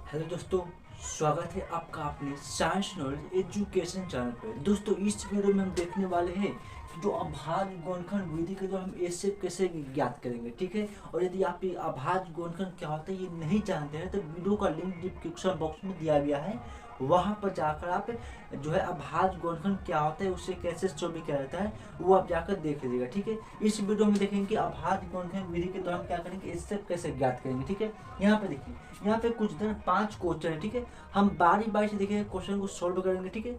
Hello दोस्तों, स्वागत है आपका अपने साइंस नॉलेज एजुकेशन चैनल पर। दोस्तों, इस वीडियो में हम देखने वाले हैं कि जो अभाज्य गुणनखंड विधि के द्वारा हम ऐसे कैसे ज्ञात करेंगे, ठीक है। और यदि आप ये अभाज्य गुणनखंड क्या होता है ये नहीं जानते हैं तो वीडियो का लिंक डिस्क्रिप्शन बॉक्स में दिया गया है, वहाँ पर जाकर आप जो है अभाज्य गुणनखंड क्या होता है, उससे कैसे सॉल्व किया जाता है, वो आप जाकर देख लीजिएगा, ठीक है। इस वीडियो में देखेंगे कि अभाज्य गुणनखंड विधि के द्वारा हम क्या करेंगे, इससे कैसे ज्ञात करेंगे, ठीक है। यहाँ पे देखिए, यहाँ पे कुछ दिन 5 क्वेश्चन है, ठीक है। हम बारी बारी से देखेंगे, क्वेश्चन को सॉल्व करेंगे, ठीक है।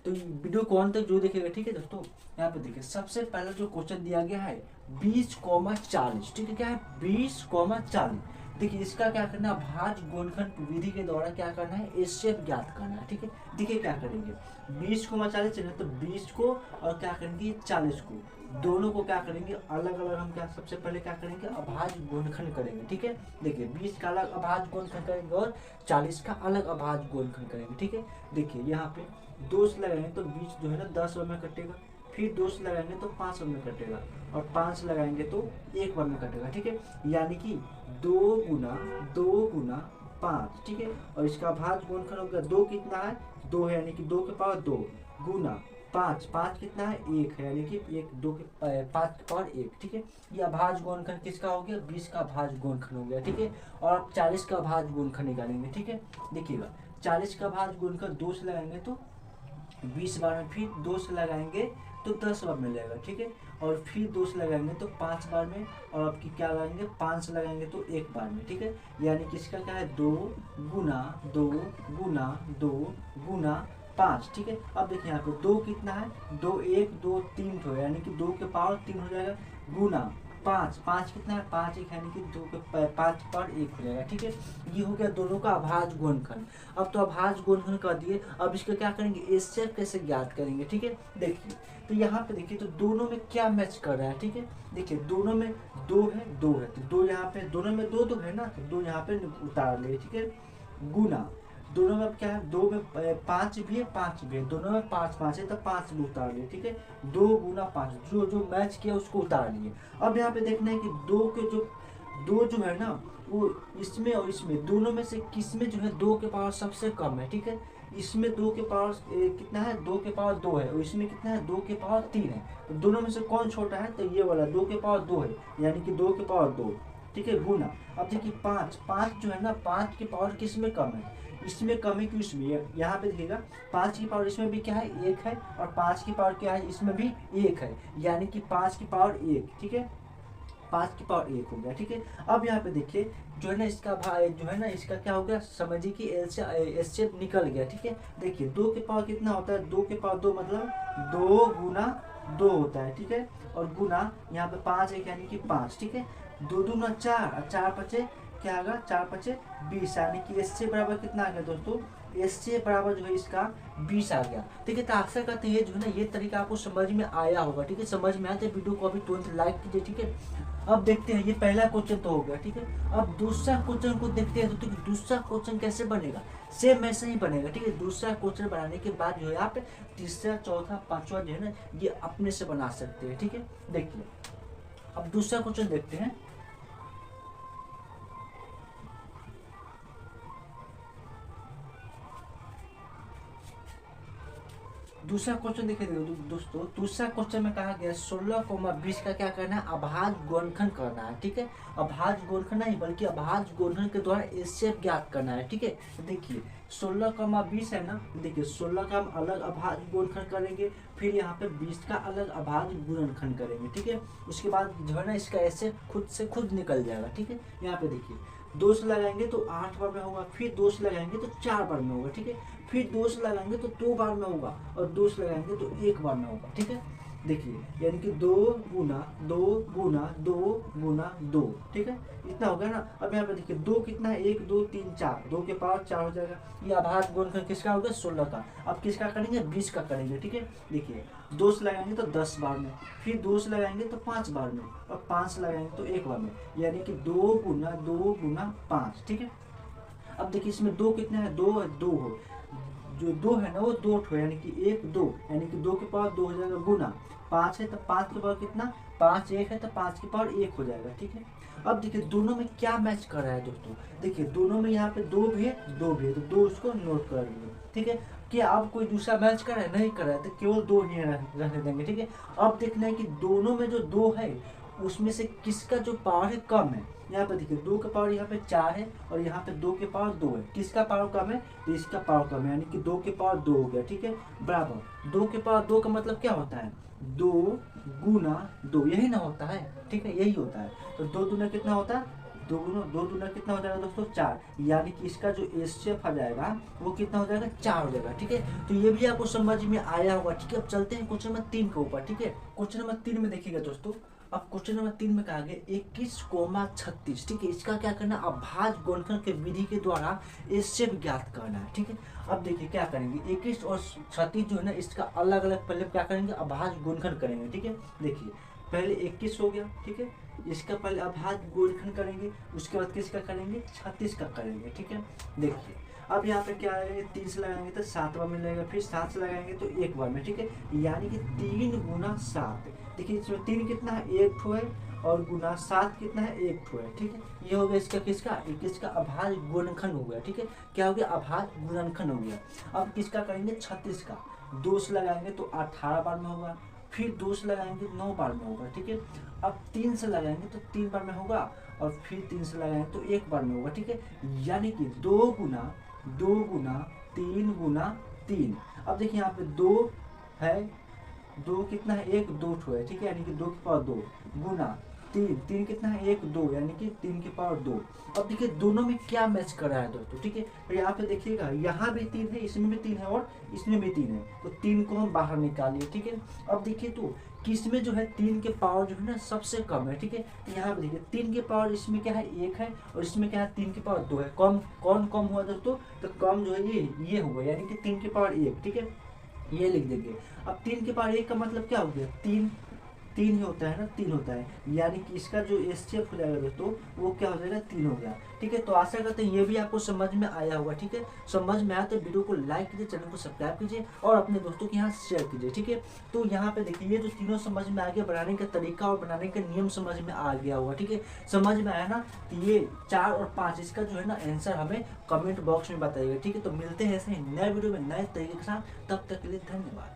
तो वीडियो को अंत तक जो देखेगा, ठीक है दोस्तों। यहाँ पे देखिए, सबसे पहला जो क्वेश्चन दिया गया है 20,40, ठीक है। क्या है 20,40। देखिए, इसका क्या करना है, अभाज्य गुणनखंड विधि के द्वारा क्या करना है, एचसीएफ ज्ञात करना है, ठीक है। देखिए क्या करेंगे, 20,40 है तो 20 को और क्या करेंगे 40 को, दोनों को क्या करेंगे अलग अलग, हम क्या सबसे पहले क्या करेंगे अभाज्य गुणनखंड करेंगे, ठीक है। देखिए 20 का अलग अभाज्य गुणनखंड करेंगे और 40 का अलग अभाज्य गुणनखंड करेंगे, ठीक है। देखिए यहाँ पे 2 से लगाएंगे तो 20 जो है ना 10 बार में कटेगा, फिर 2 से लगाएंगे तो 5 बार में कटेगा, और 5 से लगाएंगे तो 1 बार में कटेगा, ठीक है। यानी कि 2 गुना 5, ठीक है। और इसका अभाज्य गुणनखंड हो गया 2 कितना है 2 है, यानी कि 2 के पावर 2 गुना 5, 5 कितना है 1 है, यानी कि 1 2 के 5 के पावर 1, ठीक है। ये अभाज्य गुणनखंड किसका हो गया, 20 का अभाज्य गुणनखंड हो गया, ठीक है। और आप 40 का अभाज्य गुणनखंड निकालेंगे, ठीक है। देखिएगा 40 का अभाज्य गुणनखंड 2 से लगाएंगे तो 20 बार में, फिर 2 से लगाएंगे तो 10 बार में लगेगा, ठीक है। और फिर 2 से लगाएंगे तो 5 बार में, और आपकी क्या लगाएंगे 5 से लगाएंगे तो 1 बार में, ठीक है। यानी कि इसका क्या है 2 गुना 2 गुना 2 गुना 5, ठीक है। अब देखिए यहाँ पे 2 कितना है 2 1 2 3 तो है, यानी कि 2 के पावर 3 हो जाएगा, गुना 5, 5 कितना है 5 1, यानी कि 2 के 5 पर 1 हो जाएगा, ठीक है। ये हो गया दोनों का अभाज्य गुणनखंड। अब तो अभाज्य गुणनखंड कर दिए, अब इसका क्या करेंगे एचसीएफ कैसे ज्ञात करेंगे, ठीक है। देखिए तो यहाँ पे देखिए, तो दोनों में क्या मैच कर रहा है, ठीक है। देखिए दोनों में 2 है 2 है, तो 2 यहाँ पे, दोनों में 2 2 है ना, तो 2 यहाँ पे उतार ले, ठीक है। गुना दोनों में क्या है 2 में 5 भी है 5 भी है, दोनों में 5 5 है तो 5 भी उतार लिए, ठीक है। 2 गुना 5 जो जो मैच किया उसको उतार लिए। अब यहाँ पे देखना है कि 2 जो है ना वो इसमें और इसमें दोनों में से किस में जो है 2 के पावर सबसे कम है, ठीक है। इसमें 2 के पावर कितना है 2 के पावर 2 है, और इसमें कितना है 2 के पावर 3 है। तो दोनों में से कौन छोटा है, तो ये वाला 2 के पावर 2 है, यानी कि 2 के पावर 2, ठीक है, गुना। अब देखिए 5 जो है ना 5 के पावर किस में कम है, इसमें कम है कि इसमें, यहाँ पे देखिएगा 5 की पावर इसमें भी क्या है 1 है, और 5 की पावर क्या है इसमें भी 1 है, यानी कि 5 की पावर 1, ठीक है। 5 की पावर 1 हो गया, ठीक है। अब यहाँ पे देखिए जो है ना इसका जो है ना इसका क्या हो गया, समझिए कि एचसीएफ निकल गया, ठीक है। देखिए 2 के पावर कितना होता है 2 के पावर 2 मतलब 2 गुना 2 होता है, ठीक है। और गुना यहाँ पे 5 है यानी कि 5, ठीक है। 2 दूना 4 और 4 बचे क्या होगा 4 बचे 20, यानी कि एचसीएफ बराबर कितना आ गया दोस्तों, एचसीएफ बराबर जो है इसका 20 आ गया, ठीक है। तो आशा करते हैं जो है ना ये तरीका आपको समझ में आया होगा, ठीक है। समझ में आया तो वीडियो को अभी तुरंत लाइक कीजिए, ठीक है। अब देखते हैं, ये पहला क्वेश्चन तो हो गया, ठीक है। अब दूसरा क्वेश्चन को देखते हैं, तो दूसरा क्वेश्चन कैसे बनेगा, सेम ऐसे ही बनेगा, ठीक है। दूसरा क्वेश्चन बनाने के बाद जो है आप तीसरा चौथा पांचवा जो है ना ये अपने से बना सकते हैं, ठीक है। देखिए अब दूसरा क्वेश्चन देखते हैं। दूसरा क्वेश्चन देखिए दोस्तों, दूसरा क्वेश्चन में कहा गया 16,20 का क्या करना है अभाज्य गुणनखंड करना है, ठीक है। अभाज्य गुणनखंड नहीं बल्कि अभाज्य गुणनखंड के द्वारा एचसीएफ ज्ञात करना है, ठीक है। देखिए 16,20 है ना, देखिए 16 का हम अलग अभाज्य गुणनखंड करेंगे, फिर यहाँ पे 20 का अलग अभाज्य गुणनखंड करेंगे, ठीक है। उसके बाद जो है ना इसका ऐसे खुद से खुद निकल जाएगा, ठीक है। यहाँ पे देखिए 2 से लगाएंगे तो 8 बार में होगा, फिर 2 से लगाएंगे तो 4 बार में होगा, ठीक है। फिर 2 से लगाएंगे तो 2 बार में होगा, और 2 से लगाएंगे तो 1 बार में होगा, ठीक है। देखिए यानी कि 2 गुना 2 गुना 2 गुना 2, ठीक है, इतना हो गया ना। अब यहाँ पे देखिए 2 कितना है 1 2 3 4, 2 के पावर 4 हो जाएगा। ये अभाज्य गुणनखंड किसका हो गया 16 का। अब किसका करेंगे 20 का करेंगे, ठीक है। देखिए 2 से लगाएंगे तो 10 बार में, फिर 2 से लगाएंगे तो 5 बार में, और 5 से लगाएंगे तो 1 बार में, यानी कि 2 गुना 5, ठीक है। अब देखिए इसमें 2 कितना है 2 हो, जो 2 है ना वो 2 ठो, यानी कि 1 2, यानी कि 2 के पावर 2 हो जाएगा, गुना 5 है तो 5 के पावर कितना 5 1 है तो 5 की पावर 1 हो जाएगा, ठीक है। अब देखिए दोनों में क्या मैच कर रहा है दोस्तों, देखिए दोनों में यहाँ पे 2 भी है, 2 भी है, तो 2 उसको नोट कर लीजिए, ठीक है। क्या अब कोई दूसरा मैच कर रहा है, नहीं कर रहा है, तो केवल 2 ही रहने देंगे, ठीक है। अब देखना है कि दोनों में जो 2 है उसमें से किसका जो पावर है कम है। यहाँ पे देखिए 2 का पावर यहाँ पे 4 है और यहाँ पे 2 के पावर 2 है, किसका पावर कम है, तो इसका पावर कम है, यानी कि 2 के पावर 2 हो गया, ठीक है। बराबर 2 के पावर 2 का मतलब क्या होता है, 2 गुना 2, यही ना होता है, ठीक है, यही होता है। तो 2 दूना कितना होता है, 2 दूना कितना हो जाएगा दोस्तों, 4, यानी कि इसका जो एचसीएफ आ जाएगा वो कितना हो जाएगा, 4 हो जाएगा, ठीक है। तो ये भी आपको समझ में आया होगा, ठीक है। अब चलते हैं क्वेश्चन नंबर 3 के ऊपर, ठीक है। क्वेश्चन नंबर 3 में देखिएगा दोस्तों, अब क्वेश्चन नंबर 3 में कहा गया 21,36, ठीक है। इसका क्या करना है, अभाज्य गुणनखंड के विधि के द्वारा एचसीएफ ज्ञात करना है, ठीक है। अब देखिए क्या करेंगे, 21 और 36 जो है ना, इसका अलग अलग पहले क्या करेंगे, अभाज्य गुणनखंड करेंगे, ठीक है। देखिए पहले 21 हो गया, ठीक है, इसका पहले अभाज्य गुणनखंड करेंगे, उसके बाद किसका करेंगे, 36 का करेंगे, ठीक है। देखिए अब यहाँ पे क्या है, 3 से लगाएंगे तो 7 बार मिलेगा, फिर 7 से लगाएंगे तो 1 बार में, ठीक है, यानी कि 3 गुना 7। देखिए इसमें 3 कितना है, 1 ठो है, और गुना 7 कितना है, 1 ठो है, ठीक है। ये हो गया इसका किसका, किसका अभाज्य गुणनखंड हो गया, ठीक है। क्या हो गया, अभाज्य गुणनखंड हो गया। अब किसका करेंगे, 36 का, 2 से लगाएंगे तो 18 बार में होगा, फिर 2 से लगाएंगे तो 9 बार में होगा, ठीक है। अब 3 से लगाएंगे तो 3 बार में होगा, और फिर 3 से लगाएंगे तो 1 बार में होगा, ठीक है। यानी कि 2 गुना 3 गुना 3। अब देखिए यहाँ पे 2 है, 2 कितना है, 1 2 ठो है, ठीक है, यानी कि 2 की पावर 2 गुना 3 कितना है, 1 2, यानी कि 3 की पावर 2। अब देखिए दोनों में क्या मैच कर रहा है दोस्तों, ठीक है। तो यहाँ पे देखिएगा, यहाँ भी 3 है, इसमें भी 3 है, और इसमें भी 3 है, तो 3 को हम बाहर निकालिए, ठीक है। अब देखिए तो किसमें जो है 3 के पावर जो है ना सबसे कम है, ठीक है। यहाँ पे देखिए 3 के पावर इसमें क्या है, 1 है, और इसमें क्या है, 3 के पावर 2 है। कम कौन कम हुआ दोस्तों, तो कम जो है ये हुआ, यानी कि 3 के पावर 1, ठीक है, ये लिख देंगे। अब 3 के पावर 1 का मतलब क्या हो गया, 3 ही होता है ना, 3 होता है, यानी कि इसका जो एचसीएफ हो जाएगा दोस्तों वो क्या हो जाएगा, 3 हो गया, ठीक है। तो आशा करते हैं ये भी आपको समझ में आया होगा, ठीक है। समझ में आया तो वीडियो को लाइक कीजिए, चैनल को सब्सक्राइब कीजिए और अपने दोस्तों के यहाँ शेयर कीजिए, ठीक है। तो यहाँ पे देखिए ये जो तीनों समझ में आ गया, बनाने का तरीका और बनाने का नियम समझ में आ गया होगा, ठीक है। समझ में आया ना, तो ये 4 और 5 इसका जो है ना आंसर हमें कमेंट बॉक्स में बताइएगा, ठीक है। तो मिलते हैं ऐसे नए वीडियो में नए तरीके के साथ, तब तक के लिए धन्यवाद।